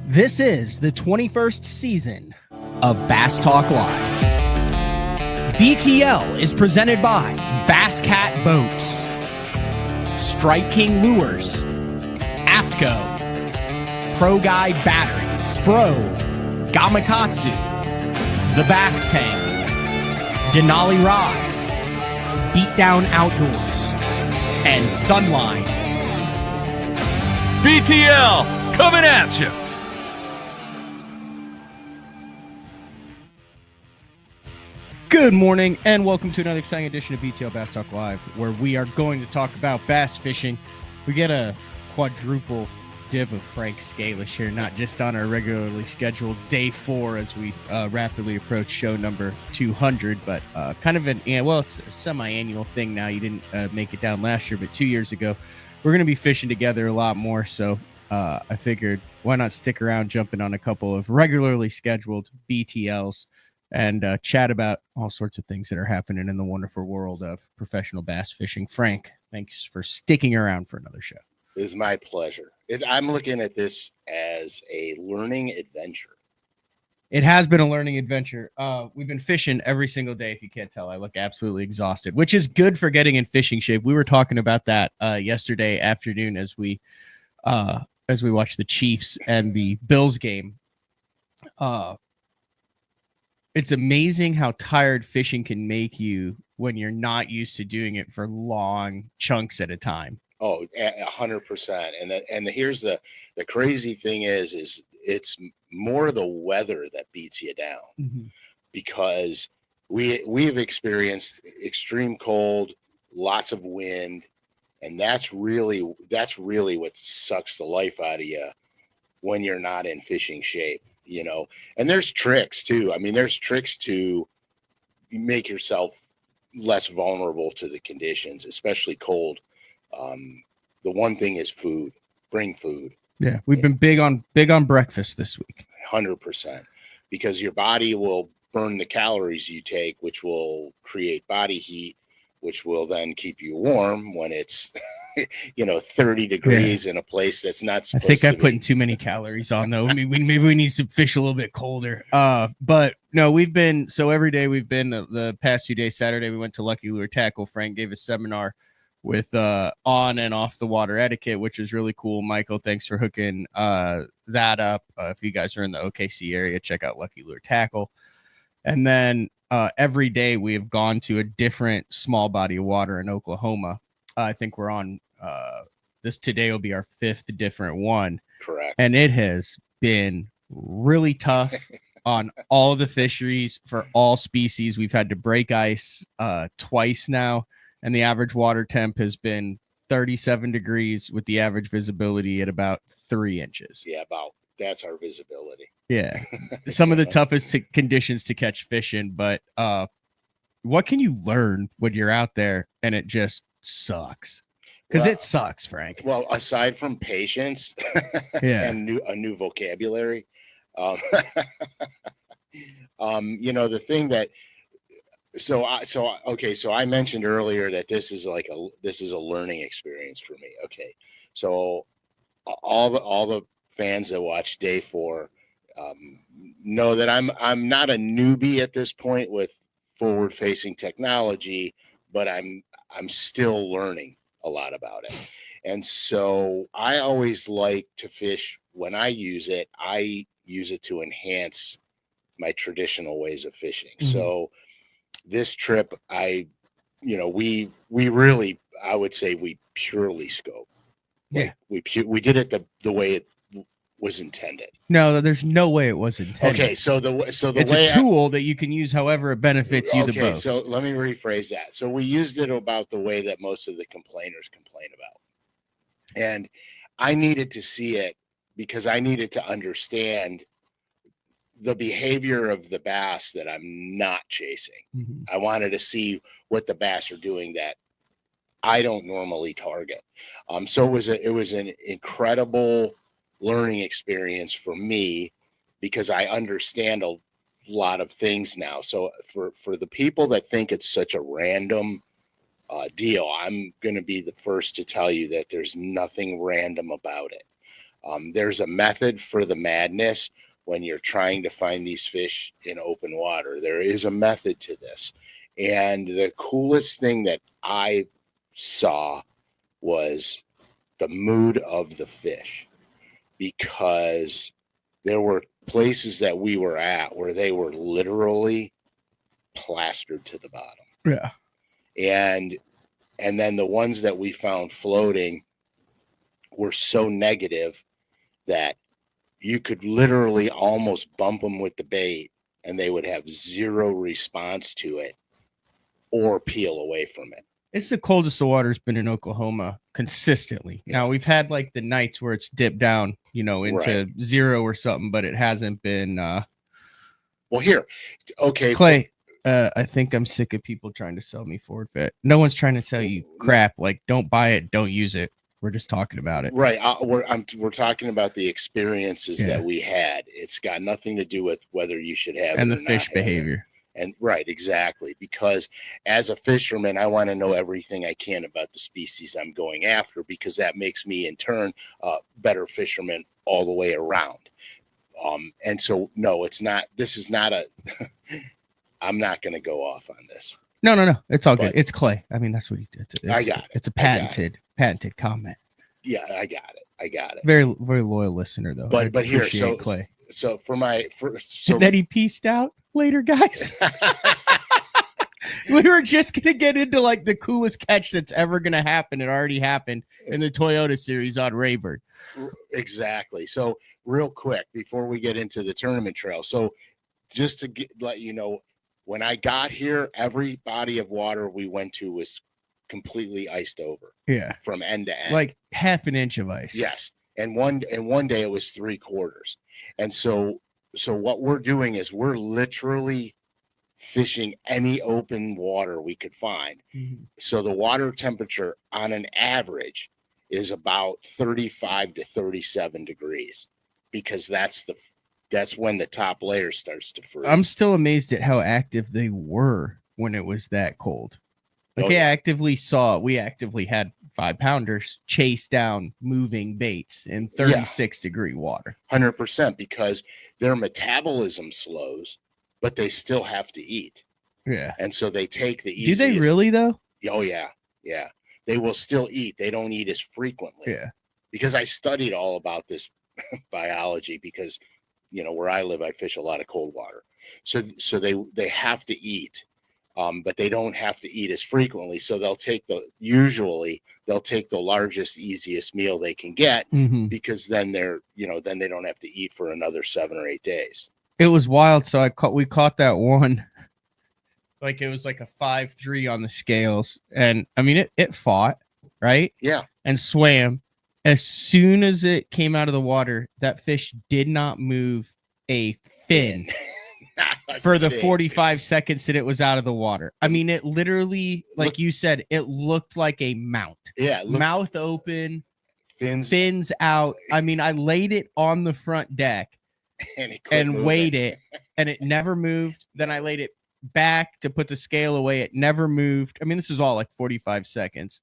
This is the 21st season of Bass Talk Live. BTL is presented by Bass Cat Boats, Strike King Lures, AFTCO, Pro Guide Batteries, Spro, Gamakatsu, The Bass Tank, Denali Rods, Beatdown Outdoors, and Sunline. BTL coming at you. Good morning and welcome to another exciting edition of BTL Bass Talk Live, where we are going to talk about bass fishing. We get a quadruple dip of Frank Scalish here, not just on our regularly scheduled day 4 as we rapidly approach show number 200, but kind of it's a semi-annual thing now. You didn't make it down last year, but 2 years ago, we're going to be fishing together a lot more. So I figured, why not stick around jumping on a couple of regularly scheduled BTLs and chat about all sorts of things that are happening in the wonderful world of professional bass fishing. Frank, thanks for sticking around for another show. It is my pleasure. I'm looking at this as a learning adventure. It has been a learning adventure. We've been fishing every single day. If you can't tell, I look absolutely exhausted, which is good for getting in fishing shape. We were talking about that yesterday afternoon as we watched the Chiefs and the Bills game. It's amazing how tired fishing can make you when you're not used to doing it for long chunks at a time. Oh, 100%. And here's the crazy thing is it's more the weather that beats you down, because we've experienced extreme cold, lots of wind, and that's really what sucks the life out of you when you're not in fishing shape. You know, and there's tricks too. I mean, there's tricks to make yourself less vulnerable to the conditions, especially cold. The one thing is food. Bring food. Yeah, we've been big on breakfast this week. 100%, because your body will burn the calories you take, which will create body heat, which will then keep you warm when it's 30 degrees in a place that's not supposed to be. I think I'm putting too many calories on, though. Maybe we need to fish a little bit colder. But no, every day we've been the past 2 days. Saturday we went to Lucky Lure Tackle. Frank gave a seminar with on and off the water etiquette, which was really cool. Michael, thanks for hooking that up. If you guys are in the OKC area, check out Lucky Lure Tackle. And then every day we have gone to a different small body of water in Oklahoma. I think we're on this today will be our 5th different one. Correct. And it has been really tough on all of the fisheries for all species. We've had to break ice twice now, and the average water temp has been 37 degrees with the average visibility at about 3 inches. Yeah, that's our visibility. Yeah. Some of the toughest conditions to catch fish in, but what can you learn when you're out there and it just sucks? Because it sucks, Frank. Well, aside from patience and a new vocabulary, the thing that so I mentioned earlier that this is a learning experience for me. Okay, so all the fans that watch day 4 know that I'm not a newbie at this point with forward facing technology, but I'm still learning a lot about it. And so I always like to fish. When I use it to enhance my traditional ways of fishing. So this trip, we really, I would say we purely scope. Yeah. We did it the way it was intended. No, there's no way it was intended. Okay, so it's a tool that you can use however it benefits you the most. Okay, so let me rephrase that. So we used it about the way that most of the complainers complain about. And I needed to see it because I needed to understand the behavior of the bass that I'm not chasing. I wanted to see what the bass are doing that I don't normally target. So it was an incredible learning experience for me because I understand a lot of things now. So for the people that think it's such a random deal, I'm going to be the first to tell you that there's nothing random about it. There's a method for the madness when you're trying to find these fish in open water. There is a method to this. And the coolest thing that I saw was the mood of the fish, because there were places that we were at where they were literally plastered to the bottom. Yeah. And then the ones that we found floating were so negative that you could literally almost bump them with the bait and they would have zero response to it or peel away from it. It's the coldest the water's been in Oklahoma consistently. Yeah. Now we've had like the nights where it's dipped down, into zero or something, but it hasn't been. Well, here, okay, Clay. I think I'm sick of people trying to sell me Ford Fit. No one's trying to sell you crap. Like, don't buy it, don't use it. We're just talking about it. Right. We're talking about the experiences that we had. It's got nothing to do with whether you should have and it the or fish not behavior. And right, exactly. Because as a fisherman, I want to know everything I can about the species I'm going after, because that makes me in turn a better fisherman all the way around. And so, no, it's not. This is not a. I'm not going to go off on this. No. It's all good. It's Clay. I mean, that's what he did. I got it. It's a patented comment. Yeah, I got it. Very, very loyal listener, though. But here, so Clay. So And then he pieced out later, guys. We were just gonna get into like the coolest catch that's ever gonna happen. It already happened in the Toyota series on Rayburn. Exactly. So real quick before we get into the tournament trail, so just to let you know, when I got here, every body of water we went to was completely iced over. Yeah, from end to end, like half an inch of ice. Yes, and one day it was 3/4. And so what we're doing is we're literally fishing any open water we could find. Mm-hmm. So the water temperature on an average is about 35 to 37 degrees, because that's when the top layer starts to freeze. I'm still amazed at how active they were when it was that cold. Like we actively had 5-pounders chase down moving baits in 36-degree water. 100%, because their metabolism slows, but they still have to eat. Yeah. And so they take the easiest. Do they really though? Oh yeah. Yeah. They will still eat. They don't eat as frequently. Yeah. Because I studied all about this biology, because where I live, I fish a lot of cold water. So they have to eat. But they don't have to eat as frequently. So they'll take the largest, easiest meal they can get, because then then they don't have to eat for another 7 or 8 days. It was wild. So we caught that one, like it was like a 5.3 on the scales. And I mean, it fought, right? Yeah. And swam. As soon as it came out of the water, that fish did not move a fin. For the 45 seconds that it was out of the water. I mean, it literally, like you said, it looked like a mount. Yeah. Mouth open, fins out. I mean, I laid it on the front deck and weighed it, and it never moved. Then I laid it back to put the scale away. It never moved. I mean, this was all like 45 seconds.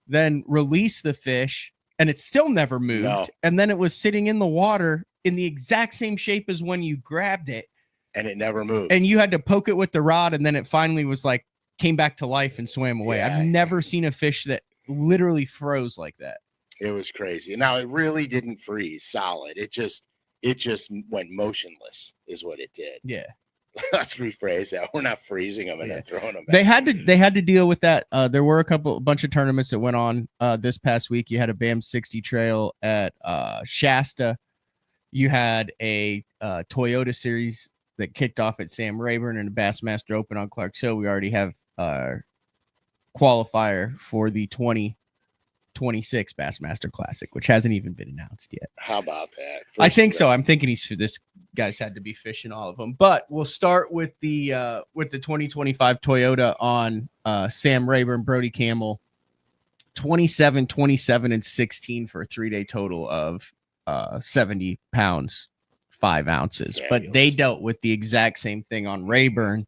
Then release the fish, and it still never moved. No. And then it was sitting in the water in the exact same shape as when you grabbed it. And it never moved. And you had to poke it with the rod, and then it finally was like came back to life and swam away. Yeah. I've never seen a fish that literally froze like that. It was crazy. Now it really didn't freeze solid. It just went motionless is what it did. Yeah. Let's rephrase that. We're not freezing them and then throwing them back. They had to deal with that. There were a bunch of tournaments that went on this past week. You had a BAM 60 trail at Shasta. You had a Toyota series that kicked off at Sam Rayburn and a Bassmaster Open on Clark's Hill. We already have qualifier for the 2026 Bassmaster Classic, which hasn't even been announced yet. How about that? I think so. I'm thinking this guy's had to be fishing all of them. But we'll start with the 2025 Toyota on Sam Rayburn, Brody Camel, 27, 27, and 16 for a 3-day total of 70 pounds. 5 ounces. Fabulous. But they dealt with the exact same thing on Rayburn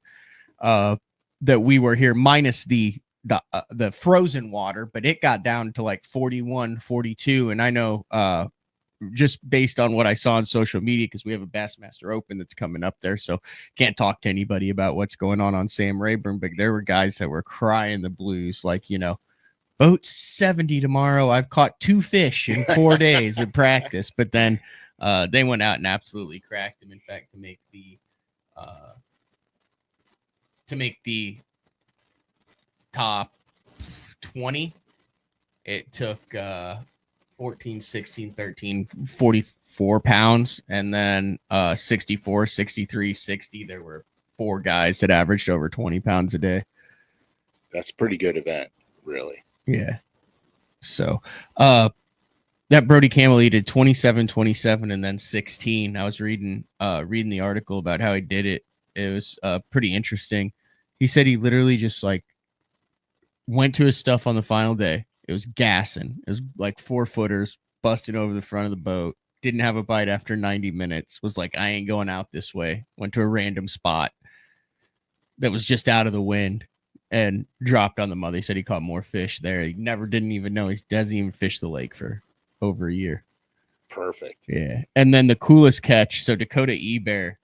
that we were here, minus the frozen water, but it got down to like 41, 42. And I know just based on what I saw on social media, because we have a Bassmaster Open that's coming up there. So can't talk to anybody about what's going on Sam Rayburn, but there were guys that were crying the blues, like, boat 70 tomorrow. I've caught 2 fish in 4 days of practice, but then they went out and absolutely cracked him. In fact, to make the top 20, it took 14, 16, 13, 44 pounds, and then 64, 63, 60. There were 4 guys that averaged over 20 pounds a day. That's a pretty good event, really. Yeah. So that Brody Campbell, he did 27, 27, and then 16. I was reading the article about how he did it. It was pretty interesting. He said he literally just like went to his stuff on the final day. It was gassing. It was like 4-footers busting over the front of the boat. Didn't have a bite after 90 minutes. Was like, I ain't going out this way. Went to a random spot that was just out of the wind and dropped on the mother. He said he caught more fish there. He didn't even know. He doesn't even fish the lake for over a year. Perfect. Yeah. And then the coolest catch. So Dakota E-Bear.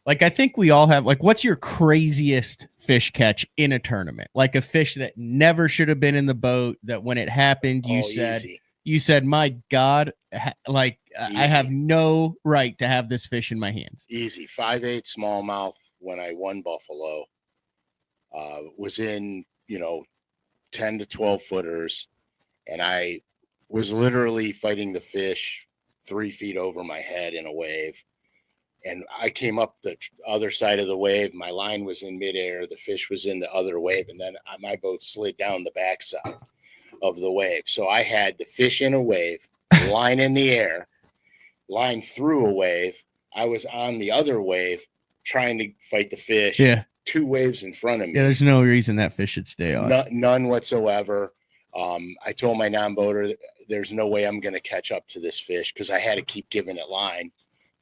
Like, I think we all have, like, what's your craziest fish catch in a tournament? Like a fish that never should have been in the boat, that when it happened, you said, my God, like, I have no right to have this fish in my hands. Easy. 5/8 smallmouth when I won Buffalo. Was in, 10 to 12 footers. And I was literally fighting the fish 3 feet over my head in a wave. And I came up the other side of the wave. My line was in midair. The fish was in the other wave. And then my boat slid down the backside of the wave. So I had the fish in a wave, line in the air, line through a wave. I was on the other wave trying to fight the fish. Yeah. 2 waves in front of me. Yeah, there's no reason that fish should stay on. None whatsoever. I told my non-boater, there's no way I'm going to catch up to this fish, because I had to keep giving it line,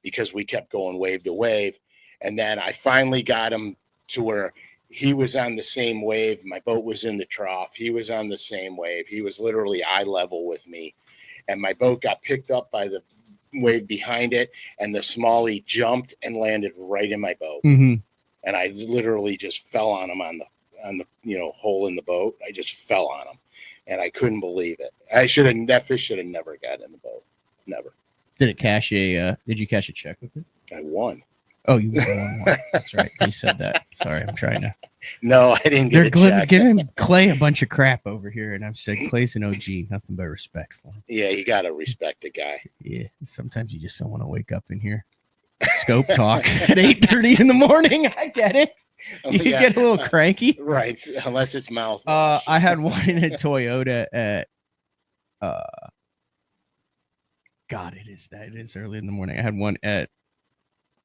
because we kept going wave to wave. And then I finally got him to where he was on the same wave. My boat was in the trough. He was on the same wave. He was literally eye level with me. And my boat got picked up by the wave behind it. And the smallie jumped and landed right in my boat. Mm-hmm. And I literally just fell on him on the hole in the boat. I just fell on him. And I couldn't believe it. That fish should have never got in the boat. Never. Did you cash a check with it? I won. Oh, you won. That's right. You said that. Sorry, I'm trying to. No, I didn't get a check. Giving Clay a bunch of crap over here, and I've said Clay's an OG, nothing but respect for him. Yeah, you got to respect the guy. Yeah, sometimes you just don't want to wake up in here. Scope talk at 8:30 in the morning. I get it. You get a little cranky. Right, unless it's mouthwash. I had one in a Toyota at God, it is early in the morning. I had one at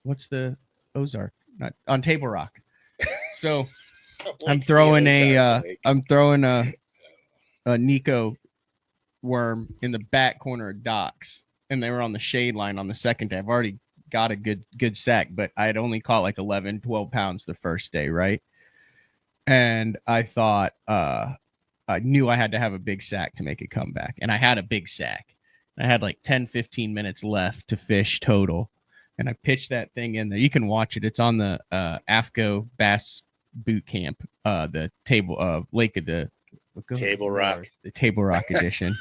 what's the Ozark? Not on Table Rock. So I'm throwing a Nico worm in the back corner of docks, and they were on the shade line on the second day. I've already got a good sack, but I had only caught like 11, 12 pounds the first day, right? And I thought I knew I had to have a big sack to make a comeback, and I had a big sack. I had like 10, 15 minutes left to fish total. And I pitched that thing in there. You can watch it. It's on the AFCO Bass Boot Camp, the table Lake of the Table Rock. The Table Rock edition.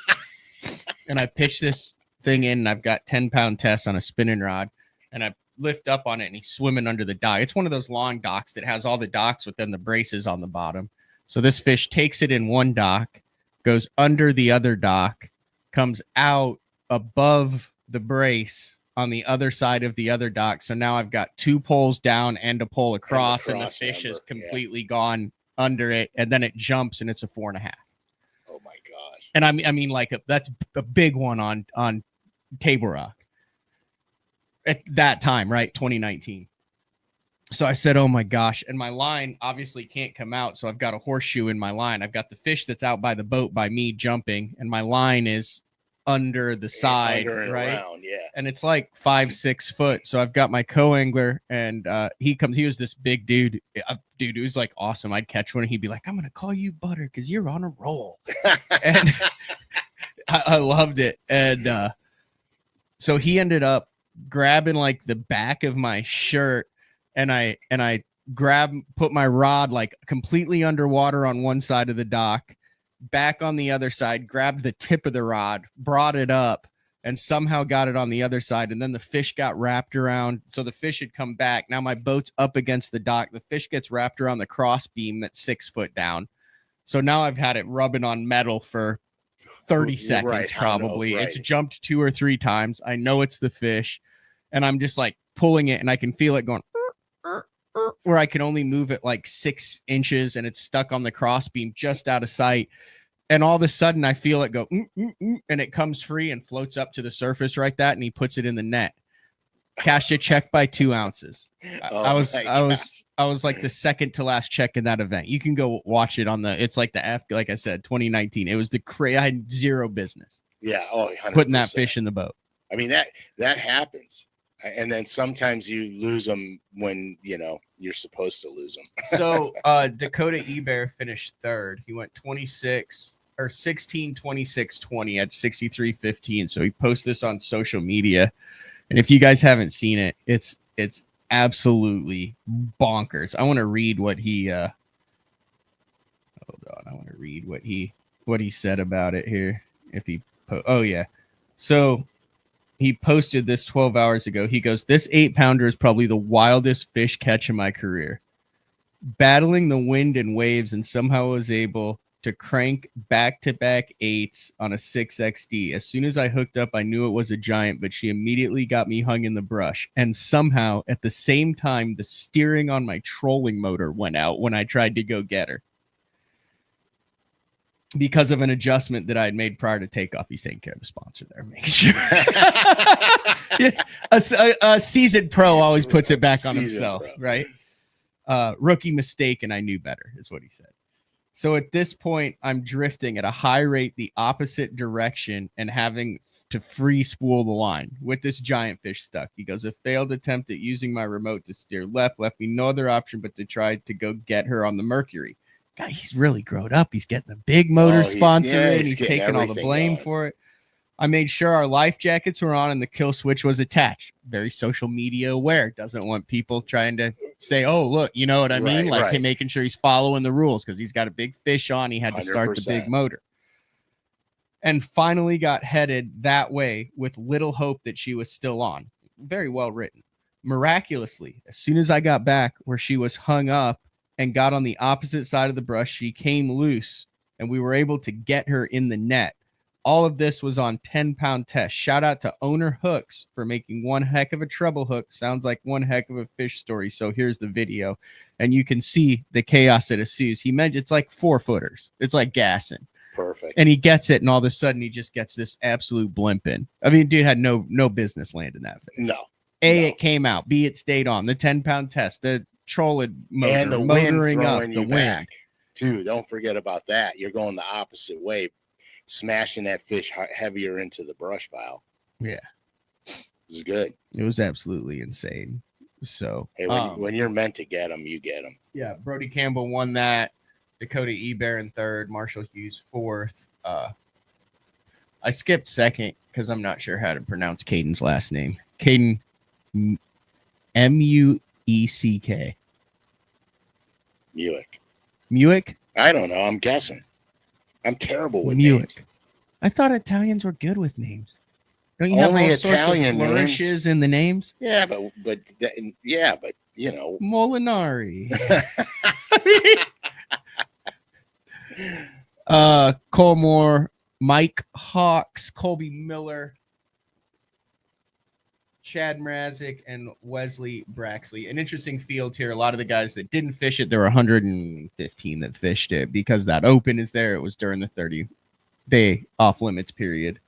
And I pitched this thing in, and I've got 10-pound test on a spinning rod. And I lift up on it, and he's swimming under the dock. It's one of those long docks that has all the docks with then the braces on the bottom. So this fish takes it in one dock, goes under the other dock, comes out above the brace on the other side of the other dock. So now I've got 2 poles down and a pole across, and the fish is completely gone under it. And then it jumps, and it's a 4.5. Oh my gosh. And I mean like that's a big one on Table Rock at that time, right? 2019. So I said, oh my gosh. And my line obviously can't come out. So I've got a horseshoe in my line. I've got the fish that's out by the boat by me jumping, and my line is under the side, and right? Around, yeah. And it's like 5-6 foot. So I've got my co-angler, and he was this big dude. Dude, it was like awesome. I'd catch one, and he'd be like, I'm gonna call you Butter because you're on a roll. And I loved it. And So he ended up grabbing like the back of my shirt, and I put my rod like completely underwater on one side of the dock, back on the other side, grabbed the tip of the rod, brought it up, and somehow got it on the other side. And then the fish got wrapped around. So the fish had come back. Now my boat's up against the dock. The fish gets wrapped around the cross beam that's 6 foot down. So now I've had it rubbing on metal for 30 seconds, Right, probably. right. It's jumped 2 or 3 times. I know it's the fish. And I'm just like pulling it, and I can feel it going where I can only move it like 6 inches, and it's stuck on the cross beam just out of sight. And all of a sudden I feel it go, and it comes free and floats up to the surface right that, and he puts it in the net. Cashed a check by 2 ounces. I was like the second to last check in that event. You can go watch it on it's like like I said, 2019. It was I had zero business. Yeah. Oh, 100%. Putting that fish in the boat. I mean, that happens. And then sometimes you lose them when, you're supposed to lose them. So Dakota Ebear finished third. He went 16, 26, 20 at 63.15. So he posted this on social media. And if you guys haven't seen it, it's absolutely bonkers. I want to read what he hold on. I want to read what he said about it here. Oh yeah. So he posted this 12 hours ago. He goes, "This 8-pounder is probably the wildest fish catch in my career. Battling the wind and waves, and somehow was able to crank back-to-back 8s on a 6XD. As soon as I hooked up, I knew it was a giant, but she immediately got me hung in the brush. And somehow, at the same time, the steering on my trolling motor went out when I tried to go get her. Because of an adjustment that I had made prior to takeoff." He's taking care of the sponsor there, making sure. a seasoned pro always puts it back on himself, right? Rookie mistake, and I knew better, is what he said. So at this point, I'm drifting at a high rate the opposite direction and having to free spool the line with this giant fish stuck. He goes, "A failed attempt at using my remote to steer left left me no other option but to try to go get her on the Mercury." God, he's really grown up. He's getting a big motor sponsor in. He's taking all the blame for it. I made sure our life jackets were on and the kill switch was attached. Very social media aware. Doesn't want people trying to say, "Oh, look," you know what I mean? Like him making sure he's following the rules because he's got a big fish on. He had to start 100%. The big motor. And finally got headed that way with little hope that she was still on. Very well written. Miraculously, as soon as I got back where she was hung up and got on the opposite side of the brush, she came loose and we were able to get her in the net. All of this was on 10-pound test. Shout out to Owner Hooks for making one heck of a treble hook. Sounds like one heck of a fish story. So here's the video, and you can see the chaos that ensues. He meant it's like 4-footers. It's like gassing. Perfect. And he gets it, and all of a sudden he just gets this absolute blimp in. I mean, dude had no business landing that fish. No. It came out. B, it stayed on. The 10-pound test. The trolling motor. And the motoring wind up. throwing The you wind. back, too. Don't forget about that. You're going the opposite way, smashing that fish heavier into the brush pile. Yeah. It was good. It was absolutely insane. So, hey, when you're meant to get them, you get them. Yeah, Brody Campbell won that. Dakota Ebear in third. Marshall Hughes fourth. I skipped second because I'm not sure how to pronounce Caden's last name. Caden, Mueck. Mueck? I don't know. I'm guessing. I'm terrible with Mueck. names. I thought Italians were good with names. Don't you Only have all Italian sorts of flourishes in the names? Yeah, but you know. Molinari. Cole Moore, Mike Hawks, Colby Miller, Chad Mrazek, and Wesley Braxley. An interesting field here. A lot of the guys that didn't fish it, there were 115 that fished it because that open is there. It was during the 30-day off-limits period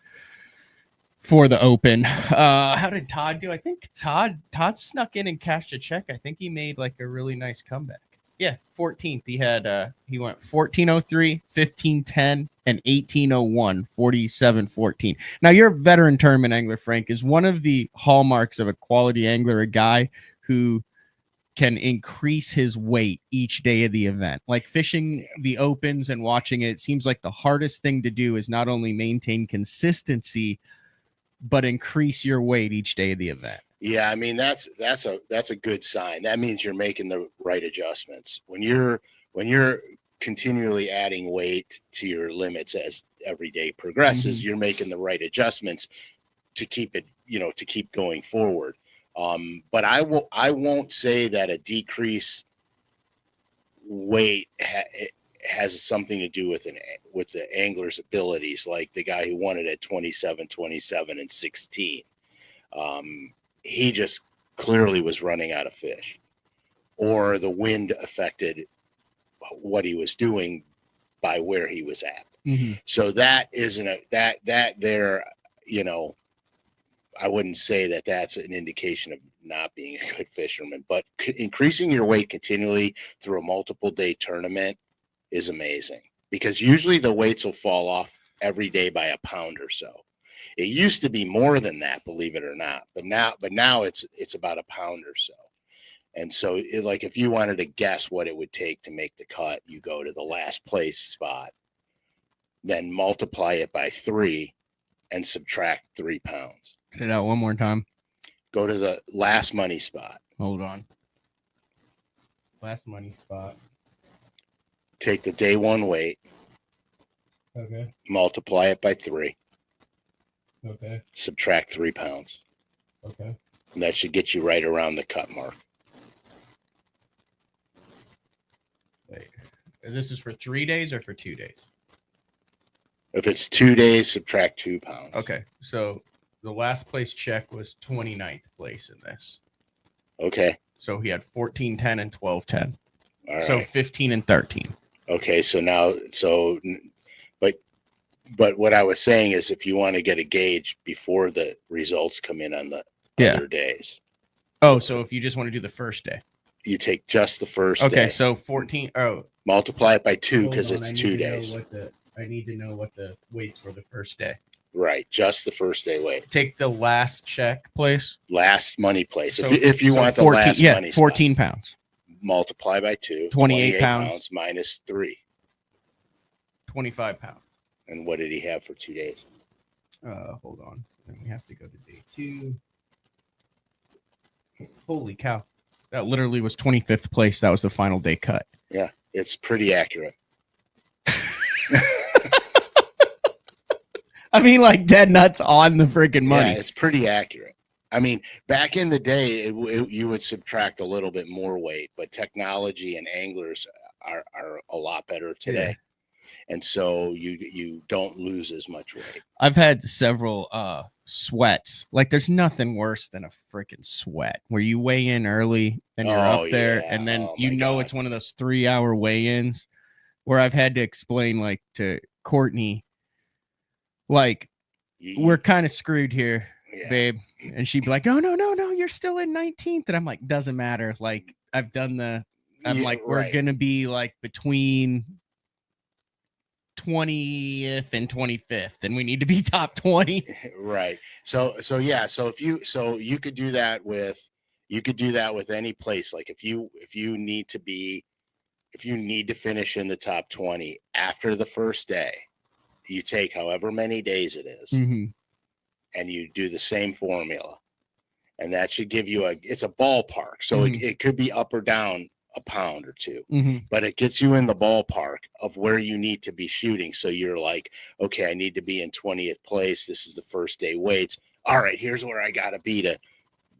for the open. How did Todd do? I think Todd snuck in and cashed a check. I think he made like a really nice comeback. Yeah, 14th. He went 14:03, 15:10, and 18:01, 47:14. Now, your veteran tournament angler, Frank, is one of the hallmarks of a quality angler, a guy who can increase his weight each day of the event. Like fishing the opens and watching it seems like the hardest thing to do is not only maintain consistency, but increase your weight each day of the event. Yeah, I mean that's a good sign. That means you're making the right adjustments. When you're continually adding weight to your limits as every day progresses, you're making the right adjustments to keep it, to keep going forward. But I won't say that a decrease weight has something to do with the angler's abilities, like the guy who won it at 27, 27, and 16. He just clearly was running out of fish, or the wind affected what he was doing by where he was at. So that isn't there, I wouldn't say that that's an indication of not being a good fisherman, but increasing your weight continually through a multiple day tournament is amazing, because usually the weights will fall off every day by a pound or so. It used to be more than that, believe it or not, but now it's about a pound or so. And so like if you wanted to guess what it would take to make the cut, you go to the last place spot, then multiply it by 3 and subtract 3 pounds. Say that one more time. Go to the last money spot. Hold on. Last money spot. Take the day one weight. Okay. Multiply it by 3. Okay. Subtract 3 pounds. Okay. And that should get you right around the cut mark. Wait. This is for 3 days or for 2 days? If it's 2 days, subtract 2 pounds. Okay. So the last place check was 29th place in this. Okay. So he had 14, 10, and 12, 10. All right. So 15 and 13. Okay. But what I was saying is, if you want to get a gauge before the results come in on the other days. Oh, so if you just want to do the first day. You take just the first day. day. Okay, so 14. Oh. Multiply it by 2 because it's 2 days. I need to know what the weights were the first day. Right, just the first day weight. Take the last check place. Last money place. So, if you want 14, the last money 14 spot. Pounds. Multiply by 2. 28 pounds. Minus 3. 25 pounds. And what did he have for 2 days? Hold on. Then we have to go to day 2. Holy cow. That literally was 25th place. That was the final day cut. Yeah, it's pretty accurate. I mean, like dead nuts on the freaking money. Yeah, it's pretty accurate. I mean, back in the day, you would subtract a little bit more weight, but technology and anglers are a lot better today. Yeah. And so you don't lose as much weight. I've had several sweats. Like there's nothing worse than a freaking sweat where you weigh in early and you're up there and then it's one of those 3-hour weigh-ins where I've had to explain like to Courtney, like we're kind of screwed here, babe. And she'd be like, no, you're still in 19th. And I'm like, doesn't matter. Like I've done we're going to be like between 20th and 25th, and we need to be top 20. Right. So you could do that with any place. Like if you need to finish in the top 20 after the first day, you take however many days it is, and you do the same formula, and that should give you it's a ballpark. So it could be up or down a pound or 2, but it gets you in the ballpark of where you need to be shooting. So you're like, okay, I need to be in 20th place. This is the first day weights. All right, here's where I got to be to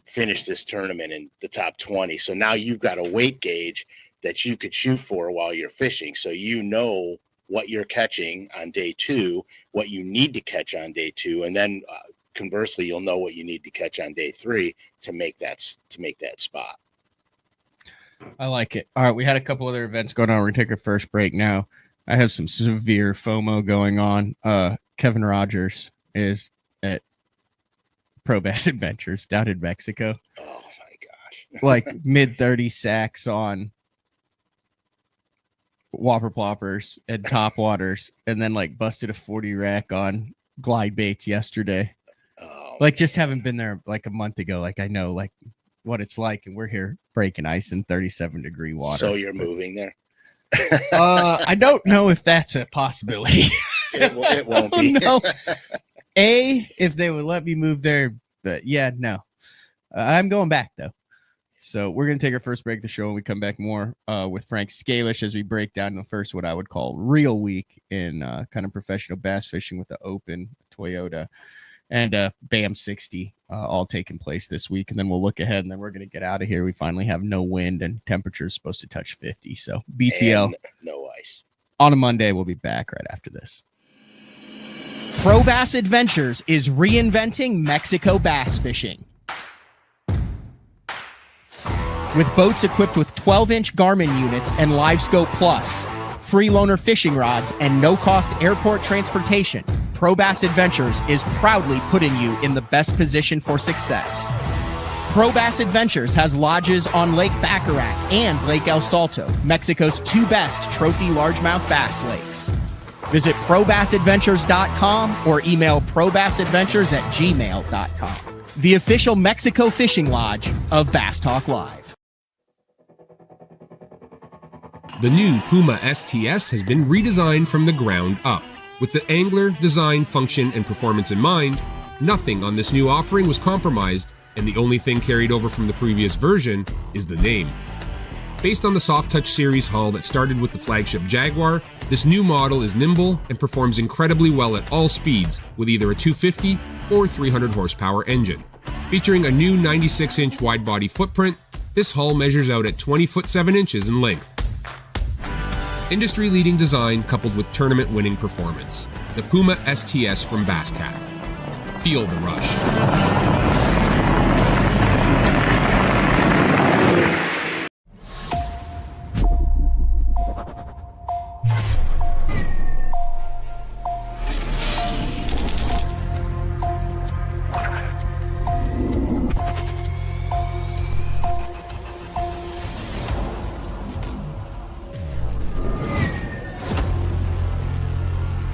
finish this tournament in the top 20. So now you've got a weight gauge that you could shoot for while you're fishing. So you know what you're catching on day 2, what you need to catch on day 2. And then conversely, you'll know what you need to catch on day 3 to make that spot. I like it. All right, we had a couple other events going on. We're gonna take our first break now. I have some severe FOMO going on. Kevin Rogers is at Pro Bass Adventures down in Mexico. Oh my gosh. Like mid-30 sacks on whopper ploppers and top waters, and then like busted a 40 rack on glide baits yesterday. Oh, like just haven't been there like a month ago. Like I know like what it's like, and we're here breaking ice in 37-degree water. So you're moving there? I don't know if that's a possibility. It won't be. No. If they would let me move there, but yeah, no. I'm going back though. So we're going to take our first break of the show, and we come back more with Frank Scalish as we break down the first, what I would call real week in kind of professional bass fishing with the Open, Toyota, and BAM 60 all taking place this week. And then we'll look ahead, and then we're going to get out of here. We finally have no wind, and temperature is supposed to touch 50. So BTL. And no ice. On a Monday, we'll be back right after this. Pro Bass Adventures is reinventing Mexico bass fishing. With boats equipped with 12-inch Garmin units and LiveScope Plus, free loaner fishing rods, and no-cost airport transportation, Pro Bass Adventures is proudly putting you in the best position for success. Pro Bass Adventures has lodges on Lake Baccarat and Lake El Salto, Mexico's two best trophy largemouth bass lakes. Visit probassadventures.com or email probassadventures@gmail.com. The official Mexico fishing lodge of Bass Talk Live. The new Puma STS has been redesigned from the ground up. With the angler, design, function, and performance in mind, nothing on this new offering was compromised, and the only thing carried over from the previous version is the name. Based on the Soft Touch series hull that started with the flagship Jaguar, this new model is nimble and performs incredibly well at all speeds with either a 250 or 300 horsepower engine. Featuring a new 96-inch wide-body footprint, this hull measures out at 20 foot 7 inches in length. Industry-leading design coupled with tournament-winning performance. The Puma STS from Basscat. Feel the rush.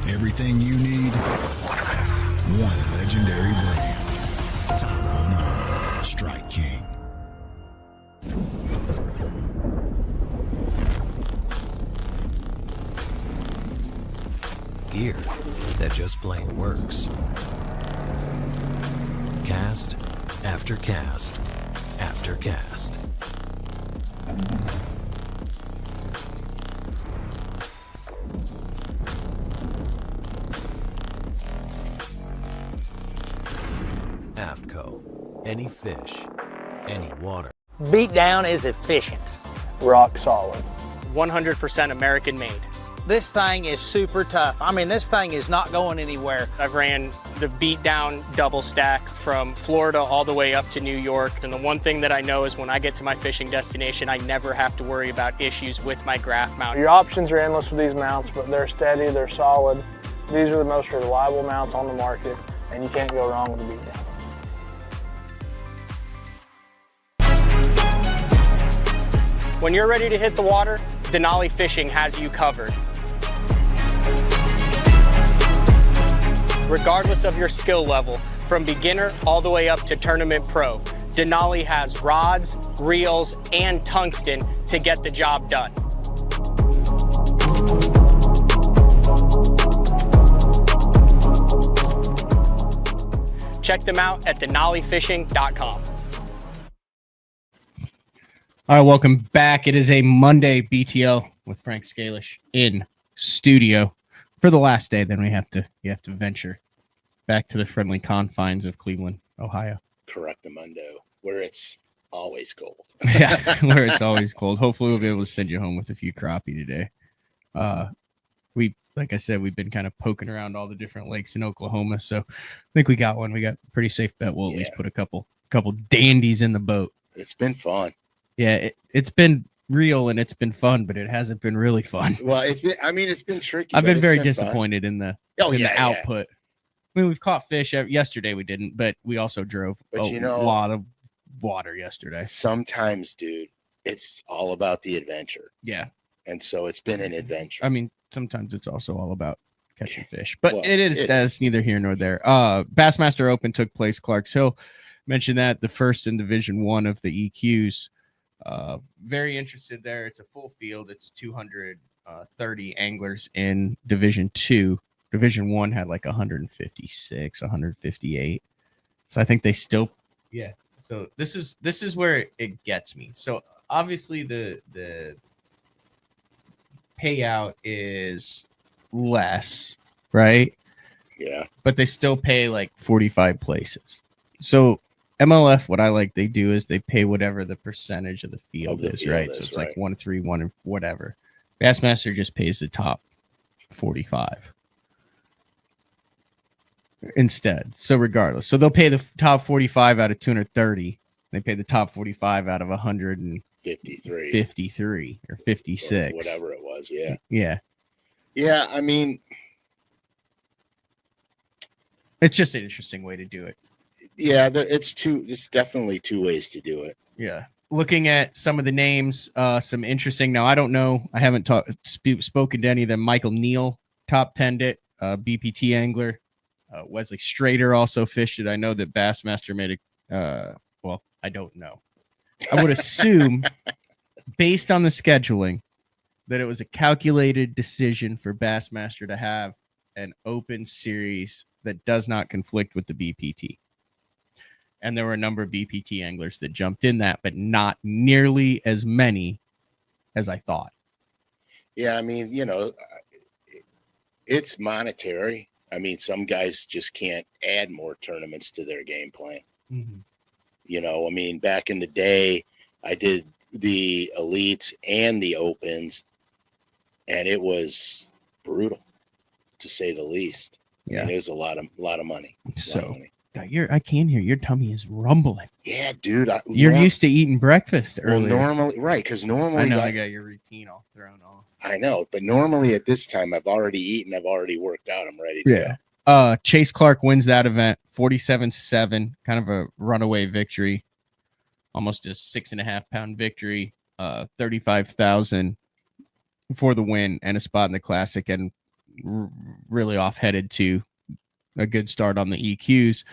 Everything you need, one legendary brand. Top on Strike King. Gear that just plain works. Cast after cast after cast. AFTCO. Any fish, any water. Beatdown is efficient. Rock solid. 100% American made. This thing is super tough. I mean, this thing is not going anywhere. I've ran the Beatdown double stack from Florida all the way up to New York. And the one thing that I know is when I get to my fishing destination, I never have to worry about issues with my graph mount. Your options are endless with these mounts, but they're steady, they're solid. These are the most reliable mounts on the market, and you can't go wrong with the Beatdown. When you're ready to hit the water, Denali Fishing has you covered. Regardless of your skill level, from beginner all the way up to tournament pro, Denali has rods, reels, and tungsten to get the job done. Check them out at denalifishing.com. All right, welcome back. It is a Monday BTL with Frank Scalish in studio for the last day. Then you have to venture back to the friendly confines of Cleveland, Ohio. Correctamundo, where it's always cold. Yeah, where it's always cold. Hopefully, we'll be able to send you home with a few crappie today. Like I said, we've been kind of poking around all the different lakes in Oklahoma, so I think we got one. We got a pretty safe bet. We'll at least put a couple dandies in the boat. It's been fun. Yeah, it's been real and it's been fun, but it hasn't been really fun. Well, it's been tricky. I've been very disappointed in the output. I mean, we've caught fish. Yesterday we didn't, but we also drove a lot of water yesterday. Sometimes, dude, it's all about the adventure. Yeah. And so it's been an adventure. I mean, sometimes it's also all about catching fish, but that's neither here nor there. Bassmaster Open took place. Clarks Hill mentioned that, the first in Division 1 of the EQs. Very interested there. It's a full field. It's 230 anglers in Division 2. Division 1 had like 156, 158. So I think they still, yeah. So this is where it gets me. So obviously the payout is less, right? Yeah. But they still pay like 45 places. So MLF, what I like they do is they pay whatever the percentage of the field is, right? So it's like 1-3, 1 and whatever. Bassmaster just pays the top 45 instead. So regardless, so they'll pay the top 45 out of 230. They pay the top 45 out of 153 or 56, whatever it was. Yeah. Yeah. I mean, it's just an interesting way to do it. Yeah, it's definitely two ways to do it. Yeah. Looking at some of the names, some interesting. Now, I don't know. I haven't spoken to any of them. Michael Neal top 10'd it. BPT angler. Wesley Strader also fished it. I know that Bassmaster made a. Well, I don't know. I would assume, based on the scheduling, that it was a calculated decision for Bassmaster to have an open series that does not conflict with the BPT. And there were a number of BPT anglers that jumped in that, but not nearly as many as I thought. Yeah, I mean, it's monetary. I mean, some guys just can't add more tournaments to their game plan. Mm-hmm. I mean, back in the day, I did the elites and the opens, and it was brutal, to say the least. Yeah, and it was a lot of money. I can hear your tummy is rumbling. Yeah, dude. You're used to eating breakfast earlier. Well, normally, right? Because normally, I know I got your routine all thrown off. I know, but normally at this time, I've already eaten, I've already worked out, I'm ready to go. Chase Clark wins that event, 47-7, kind of a runaway victory, almost a 6.5 pound victory, 35,000 for the win and a spot in the classic, and really off-headed to a good start on the EQs.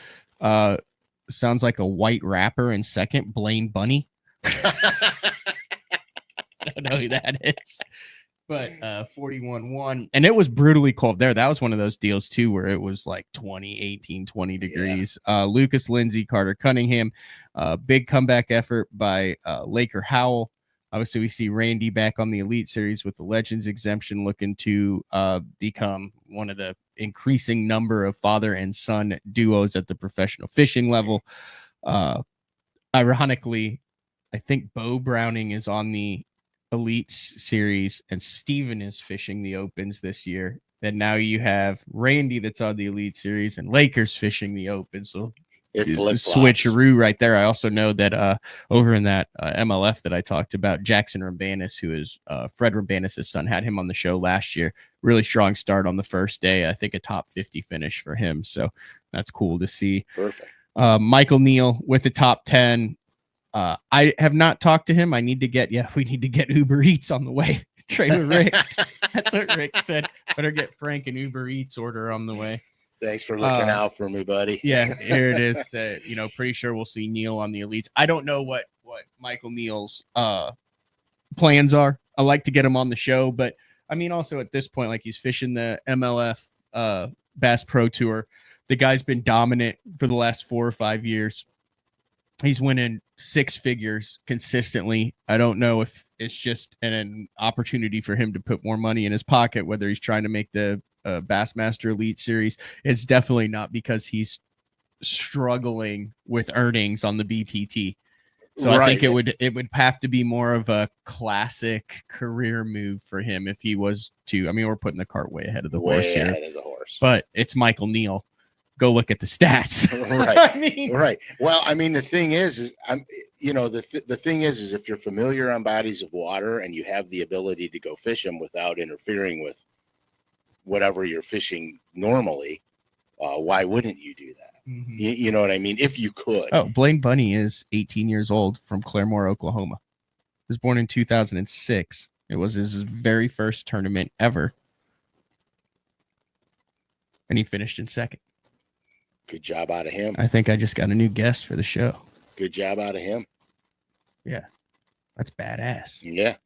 Sounds like a white rapper in second, Blaine Bunny. I don't know who that is. But 41-1. And it was brutally cold there. That was one of those deals, too, where it was like 20 degrees. Yeah. Lucas Lindsay, Carter Cunningham. Big comeback effort by Laker Howell. Obviously, we see Randy back on the Elite Series with the Legends exemption, looking to become one of the increasing number of father and son duos at the professional fishing level. Ironically, I think Bo Browning is on the Elite Series and Steven is fishing the Opens this year. Then now you have Randy that's on the Elite Series and Lakers fishing the Open. So it switcheroo right there. I also know that over in that MLF that I talked about, Jackson Rambanis, who is Fred Rambanis' son, had him on the show last year. Really strong start on the first day. I think a top 50 finish for him. So that's cool to see. Perfect. Michael Neal with the top 10. I have not talked to him. We need to get Uber Eats on the way. Trailer Rick. That's what Rick said. Better get Frank an Uber Eats order on the way. Thanks for looking out for me, buddy. Yeah, here it is. Pretty sure we'll see Neal on the Elites. I don't know what Michael Neal's plans are. I like to get him on the show, but I mean, also at this point, like he's fishing the MLF Bass Pro Tour. The guy's been dominant for the last 4 or 5 years. He's winning 6 figures consistently. I don't know if it's just an opportunity for him to put more money in his pocket, whether he's trying to make the Bassmaster Elite Series. It's definitely not because he's struggling with earnings on the BPT. So right. I think it would have to be more of a classic career move for him if he was to. I mean, we're putting the cart way ahead of the horse here. But it's Michael Neal. Go look at the stats. Right. Right. Well, I mean, the thing is the thing is if you're familiar on bodies of water and you have the ability to go fish them without interfering with whatever you're fishing normally, why wouldn't you do that? Mm-hmm. You know what I mean? If you could. Oh, Blaine Bunny is 18 years old from Claremore, Oklahoma. He was born in 2006. It was his very first tournament ever. And he finished in second. Good job out of him. I think I just got a new guest for the show. Good job out of him. Yeah. That's badass. Yeah.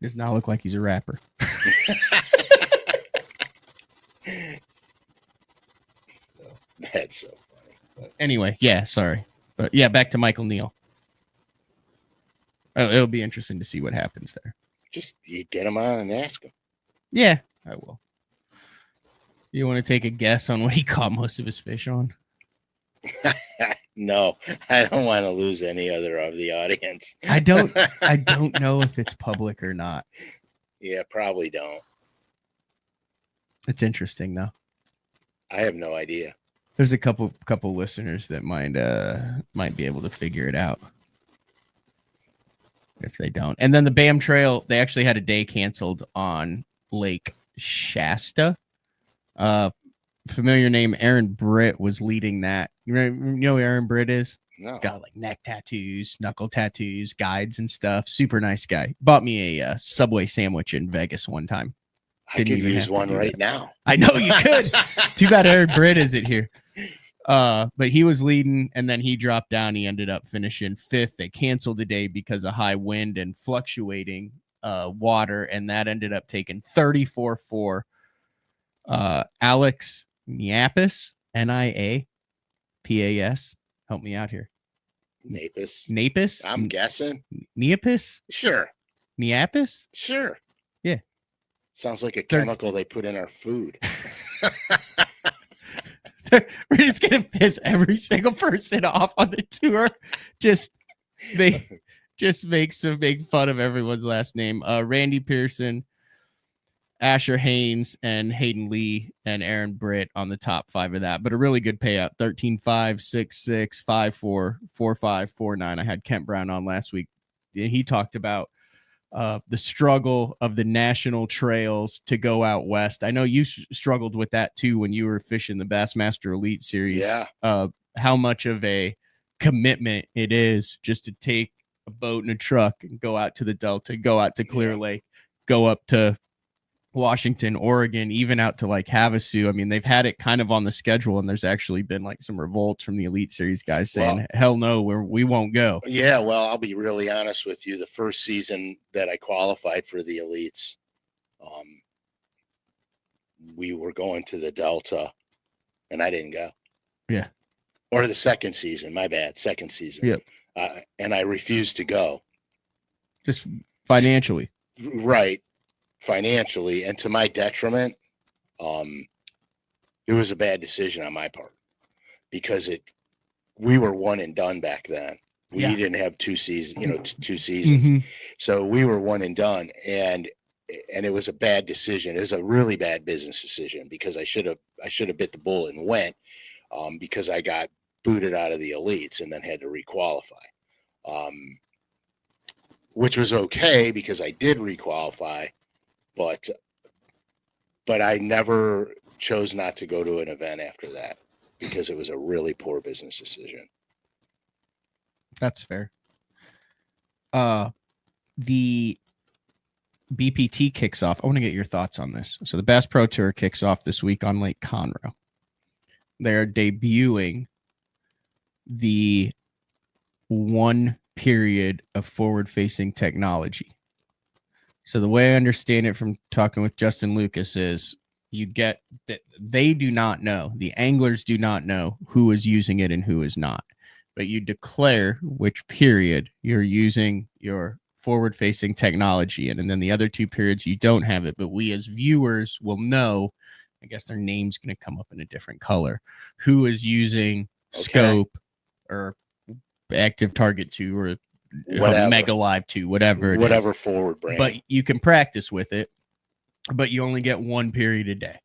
Does not look like he's a rapper. That's so funny. But anyway, yeah, sorry. But yeah, back to Michael Neal. It'll be interesting to see what happens there. Just you get him on and ask him. Yeah, I will. You want to take a guess on what he caught most of his fish on? No, I don't want to lose any other of the audience. I don't know if it's public or not. Yeah, probably don't. It's interesting though. I have no idea. There's a couple listeners that might be able to figure it out if they don't. And then the BAM Trail, they actually had a day canceled on Lake Shasta. Familiar name, Aaron Britt was leading that. You know who Aaron Britt is? No. Got like neck tattoos, knuckle tattoos, guides and stuff. Super nice guy. Bought me a Subway sandwich in Vegas one time. I could use one right now. I know you could. Too bad Aaron Britt isn't here. But he was leading, and then he dropped down. He ended up finishing 5th. They canceled the day because of high wind and fluctuating water, and that ended up taking 34-4. Alex Niapis, Niapas. Help me out here. Napis? I'm guessing. Niapis? Sure. Niapis? Sure. Yeah. Sounds like a chemical they put in our food. We're just gonna piss every single person off on the tour. Just make some big fun of everyone's last name. Randy Pearson, Asher Haynes, and Hayden Lee and Aaron Britt on the top 5 of that. But a really good payout: 13-5, 6-6, 5-4, 4-5, 4-9. I had Kent Brown on last week. He talked about the struggle of the national trails to go out west. I know you struggled with that too when you were fishing the Bassmaster Elite Series. Yeah. How much of a commitment it is just to take a boat and a truck and go out to the Delta, go out to Clear Lake, go up to Washington, Oregon, even out to like Havasu. I mean, they've had it kind of on the schedule, and there's actually been like some revolts from the Elite Series guys saying, hell no, we won't go. Yeah, well, I'll be really honest with you. The first season that I qualified for the Elites, we were going to the Delta, and I didn't go. Yeah. Or the second season, my bad, second season. Yep. And I refused to go. Just financially. Right. Financially, and to my detriment, it was a bad decision on my part because we were one and done back then. We didn't have 2 seasons, 2 seasons. Mm-hmm. So we were one and done, and it was a bad decision. It was a really bad business decision because I should have bit the bullet and went, because I got booted out of the Elites and then had to requalify, which was okay because I did requalify. But I never chose not to go to an event after that because it was a really poor business decision. That's fair. The BPT kicks off. I want to get your thoughts on this. So the Bass Pro Tour kicks off this week on Lake Conroe. They're debuting the 1 period of forward-facing technology. So the way I understand it from talking with Justin Lucas is you get that they do not know, the anglers do not know who is using it and who is not, but you declare which period you're using your forward-facing technology in, and then the other 2 periods you don't have it, but we as viewers will know, I guess their name's going to come up in a different color, who is using scope or active target 2 or Mega Live 2, whatever forward brand. But you can practice with it, but you only get 1 period a day.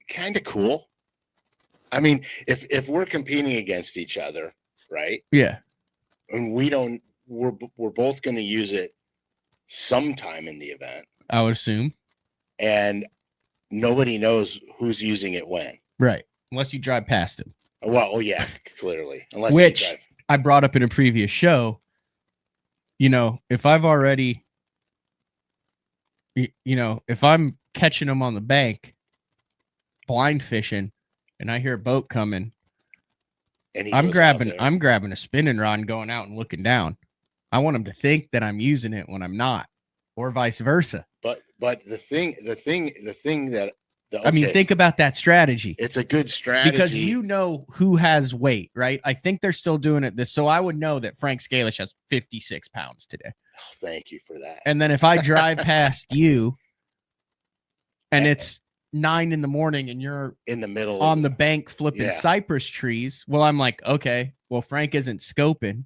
Kind of cool. I mean, if we're competing against each other, right? Yeah. And we're both going to use it sometime in the event, I would assume. And nobody knows who's using it when. Right. Unless you drive past them. Well, yeah, clearly. Unless Which you drive. I brought up in a previous show. If I've already, if I'm catching them on the bank, blind fishing, and I hear a boat coming, And I'm grabbing a spinning rod and going out and looking down. I want them to think that I'm using it when I'm not, or vice versa. But the thing that I mean, think about that strategy. it's a good strategy Because you know who has weight, right? I think they're still doing it this. So I would know that Frank Scalish has 56 pounds today. Oh, thank you for that. And then if I drive past you and it's 9 a.m. and you're in the middle on of the bank flipping Yeah. cypress trees, well, I'm like, okay, well, Frank isn't scoping.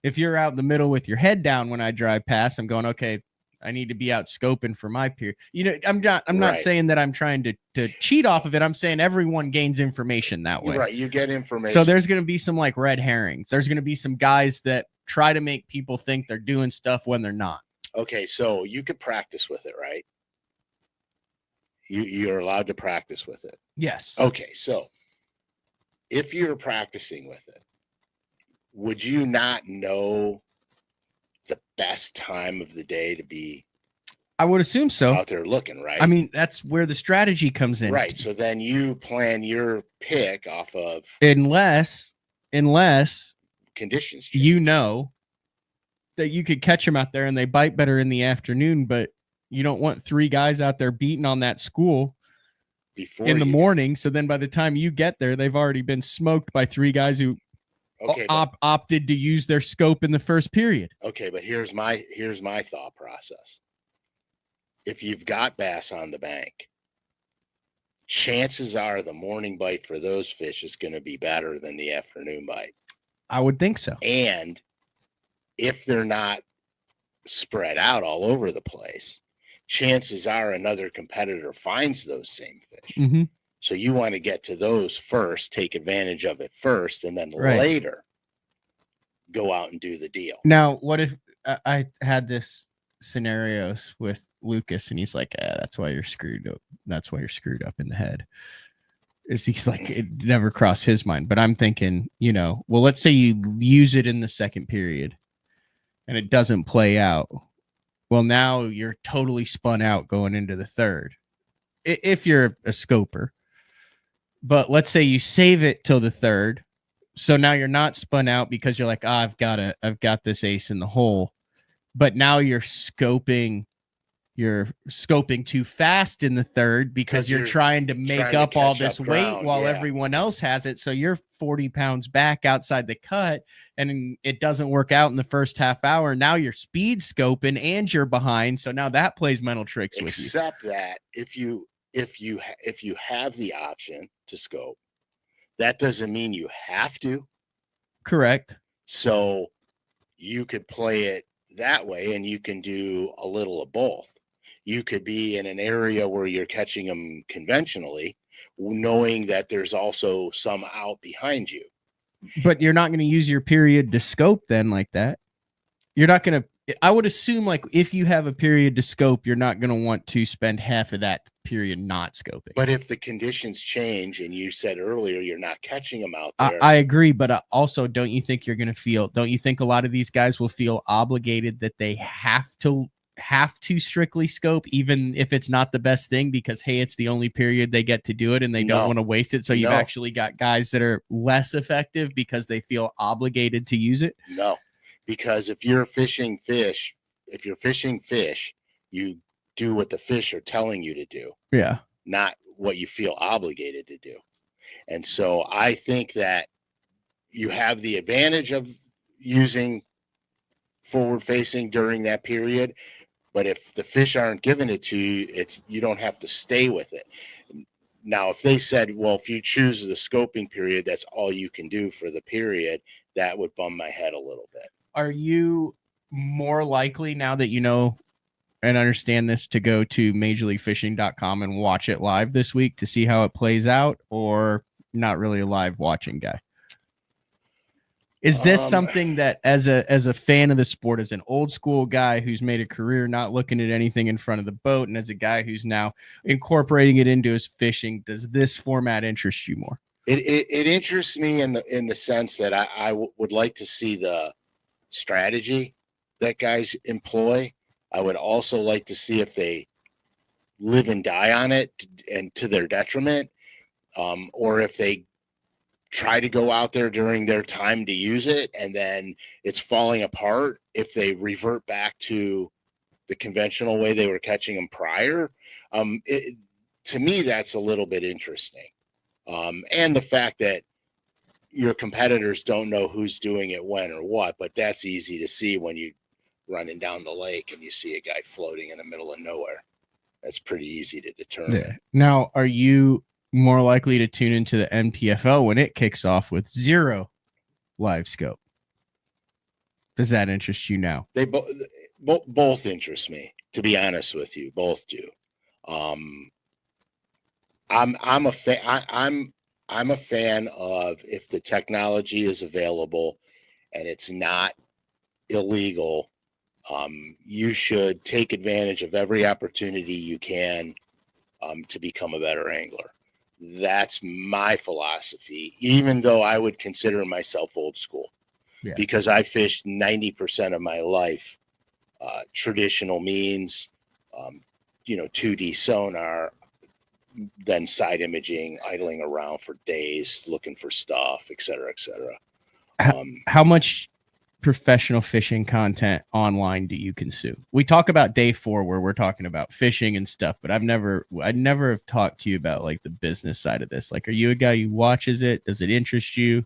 If you're out in the middle with your head down when I drive past, I'm going, okay, I need to be out scoping for my peer. You know, I'm not Right. saying that I'm trying to cheat off of it. I'm saying everyone gains information that way. You're right. You get information. So there's going to be some like red herrings. There's going to be some guys that try to make people think they're doing stuff when they're not. Okay, so you could practice with it, right? You're allowed to practice with it. Yes. Okay, so if you're practicing with it, would you not know the best time of the day to be I would assume so. out there looking, right? I mean, that's where the strategy comes in. right. So then you plan your pick off of Unless conditions. Change. you know that you could catch them out there and they bite better in the afternoon, but you don't want 3 guys out there beating on that school before in the you- morning. So then by the time you get there, they've already been smoked by 3 guys who Okay, but, opted to use their scope in the first period. okay, but here's my thought process. If you've got bass on the bank, chances are the morning bite for those fish is going to be better than the afternoon bite. I would think so. And if they're not spread out all over the place, chances are another competitor finds those same fish. Mm-hmm. So you want to get to those first, take advantage of it first, and then Right. later go out and do the deal. Now, what if I had this scenarios with Lucas and he's like, that's why you're screwed up. That's why you're screwed up in the head. He's like, it never crossed his mind. But I'm thinking, well, let's say you use it in the second period and it doesn't play out. Well, now you're totally spun out going into the third. If you're a scoper. But let's say you save it till the third. So now you're not spun out because you're like, I've got this ace in the hole. But now you're scoping too fast in the third because you're trying to make trying to up all catch this up weight ground, while yeah. everyone else has it. So you're 40 pounds back outside the cut and it doesn't work out in the first half hour. Now you're speed scoping and you're behind. So now that plays mental tricks with you. Except that if you have the option to scope, that doesn't mean you have to. Correct. So you could play it that way and you can do a little of both. You could be in an area where you're catching them conventionally, knowing that there's also some out behind you. But you're not going to use your period to scope then like that. You're not going to, I would assume like if you have a period to scope, you're not going to want to spend half of that period not scoping. But if the conditions change and you said earlier, you're not catching them out there. I agree. But also, don't you think a lot of these guys will feel obligated that they have to strictly scope, even if it's not the best thing because, hey, it's the only period they get to do it and they don't want to waste it. So you've actually got guys that are less effective because they feel obligated to use it. No, because if you're fishing fish, you do what the fish are telling you to do. Yeah. Not what you feel obligated to do. And so I think that you have the advantage of using forward facing during that period. But if the fish aren't giving it to you, you don't have to stay with it. Now, if they said, well, if you choose the scoping period, that's all you can do for the period, that would bum my head a little bit. Are you more likely now that you know and understand this to go to majorleaguefishing.com and watch it live this week to see how it plays out, or not really a live watching guy? Is this something that as a fan of the sport, as an old school guy who's made a career not looking at anything in front of the boat, and as a guy who's now incorporating it into his fishing, does this format interest you more? It interests me in the sense that I would like to see the strategy that guys employ. I would also like to see if they live and die on it and to their detriment, or if they try to go out there during their time to use it and then it's falling apart, if they revert back to the conventional way they were catching them prior. To me, that's a little bit interesting. And the fact that your competitors don't know who's doing it when or what, but that's easy to see when you running down the lake and you see a guy floating in the middle of nowhere. That's pretty easy to determine. Yeah. Now, are you more likely to tune into the NPFL when it kicks off with 0 live scope? Does that interest you now? They both interest me, to be honest with you. Both do. I'm a fan. I'm a fan of, if the technology is available and it's not illegal, you should take advantage of every opportunity you can to become a better angler. That's my philosophy, even though I would consider myself old school, because I fished 90% of my life traditional means, 2D sonar, then side imaging, idling around for days, looking for stuff, et cetera, et cetera. How much professional fishing content online do you consume? We talk about day 4 where we're talking about fishing and stuff, but I'd never have talked to you about like the business side of this. Like, are you a guy who watches it? Does it interest you?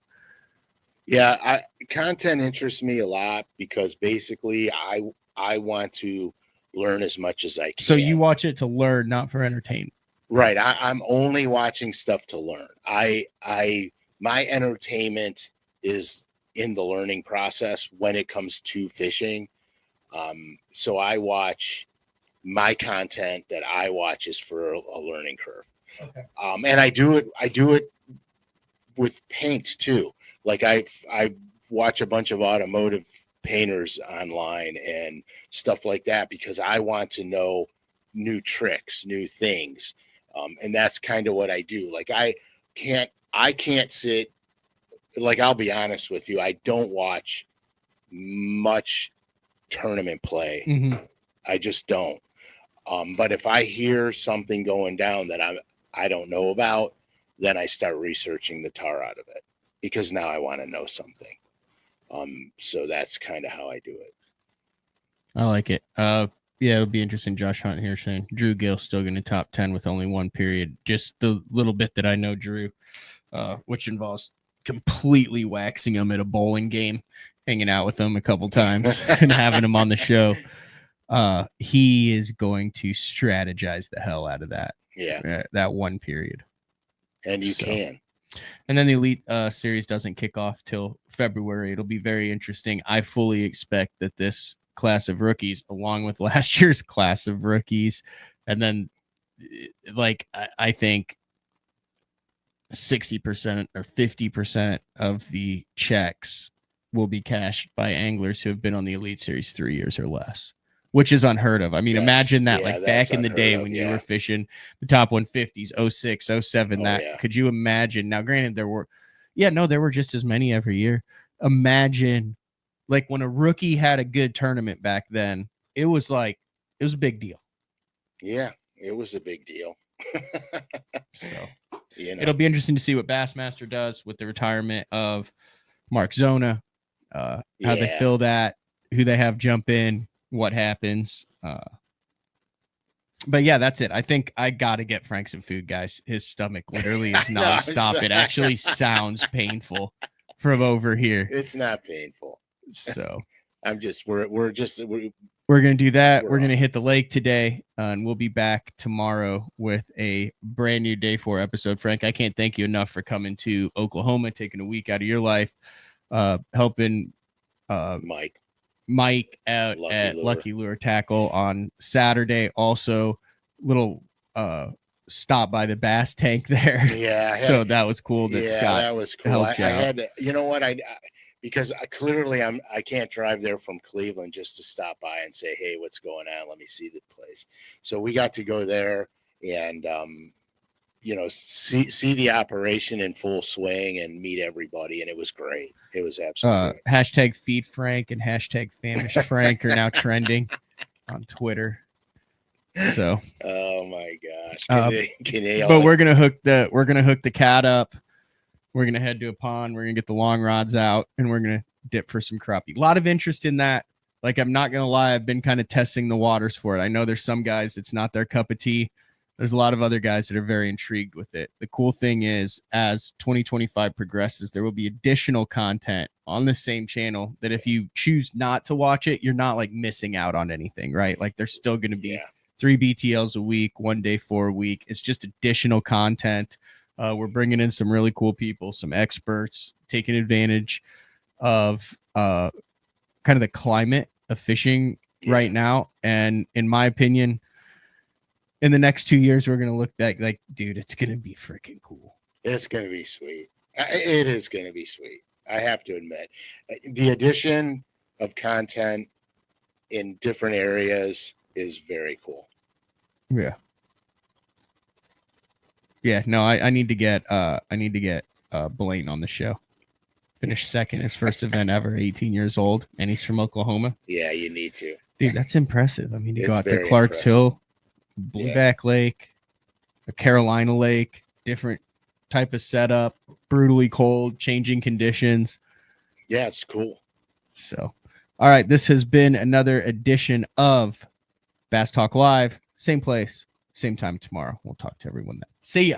Yeah, content interests me a lot because basically I want to learn as much as I can. So you watch it to learn, not for entertainment. Right. I'm only watching stuff to learn. My entertainment is in the learning process when it comes to fishing. So I watch, my content that I watch is for a learning curve. Okay. And I do it with paint too. Like I watch a bunch of automotive painters online and stuff like that because I want to know new tricks, new things. And that's kind of what I do. Like I can't sit, like, I'll be honest with you. I don't watch much tournament play. Mm-hmm. I just don't. But if I hear something going down that I don't know about, then I start researching the tar out of it because now I want to know something. So that's kind of how I do it. I like it. Yeah, it'll be interesting. Josh Hunt here saying Drew Gill's still going to top 10 with only 1 period. Just the little bit that I know Drew, which involves completely waxing him at a bowling game, hanging out with him a couple times and having him on the show. He is going to strategize the hell out of that. Yeah. That 1 period. And you can. And then the Elite Series doesn't kick off till February. It'll be very interesting. I fully expect that this class of rookies, along with last year's class of rookies, and then I think 60% or 50% of the checks will be cashed by anglers who have been on the Elite Series 3 years or less, which is unheard of. I mean, imagine that, like back in the day when you were fishing the top 150s, 06, 07, could you imagine? Now, granted, there were just as many every year. Imagine like when a rookie had a good tournament back then, it was a big deal. Yeah, it was a big deal. So it'll be interesting to see what Bassmaster does with the retirement of Mark Zona, how they fill that, who they have jump in, what happens. But yeah, that's it. I think I got to get Frank some food, guys. His stomach literally is nonstop. It actually sounds painful from over here. It's not painful. So we're going to do that. We're going to hit the lake today, and we'll be back tomorrow with a brand new day 4 episode. Frank, I can't thank you enough for coming to Oklahoma, taking a week out of your life, helping Mike out at Lucky Lure Tackle on Saturday. Also, little stop by the bass tank there. Yeah. So that was cool. That was cool. I out. had to, you know what? Because I can't drive there from Cleveland just to stop by and say, hey, what's going on? Let me see the place. So we got to go there and, see the operation in full swing and meet everybody. And it was great. It was absolutely great. Hashtag Feed Frank and hashtag Famished Frank are now trending on Twitter. So, oh my gosh. But we're going to hook the cat up. We're going to head to a pond. We're going to get the long rods out and we're going to dip for some crappie. A lot of interest in that. Like, I'm not going to lie, I've been kind of testing the waters for it. I know there's some guys, it's not their cup of tea. There's a lot of other guys that are very intrigued with it. The cool thing is, as 2025 progresses, there will be additional content on the same channel that if you choose not to watch it, you're not like missing out on anything, right? Like, there's still going to be 3 BTLs a week, 1 day 4 a week. It's just additional content. We're bringing in some really cool people, some experts, taking advantage of kind of the climate of fishing right now. And in my opinion, in the next 2 years, we're going to look back like, dude, it's going to be freaking cool. It's going to be sweet. It is going to be sweet. I have to admit, the addition of content in different areas is very cool. Yeah. Yeah. No, I need to get Blaine on the show. Finished second, his first event ever, 18 years old, and he's from Oklahoma. Yeah, you need to. Dude, that's impressive. I mean, you It's go out to very Clark's impressive. Hill, Blueback Lake, a Carolina Lake, different type of setup, brutally cold, changing conditions. Yeah, it's cool. So, all right, this has been another edition of Bass Talk Live. Same place, same time tomorrow. We'll talk to everyone then. See ya.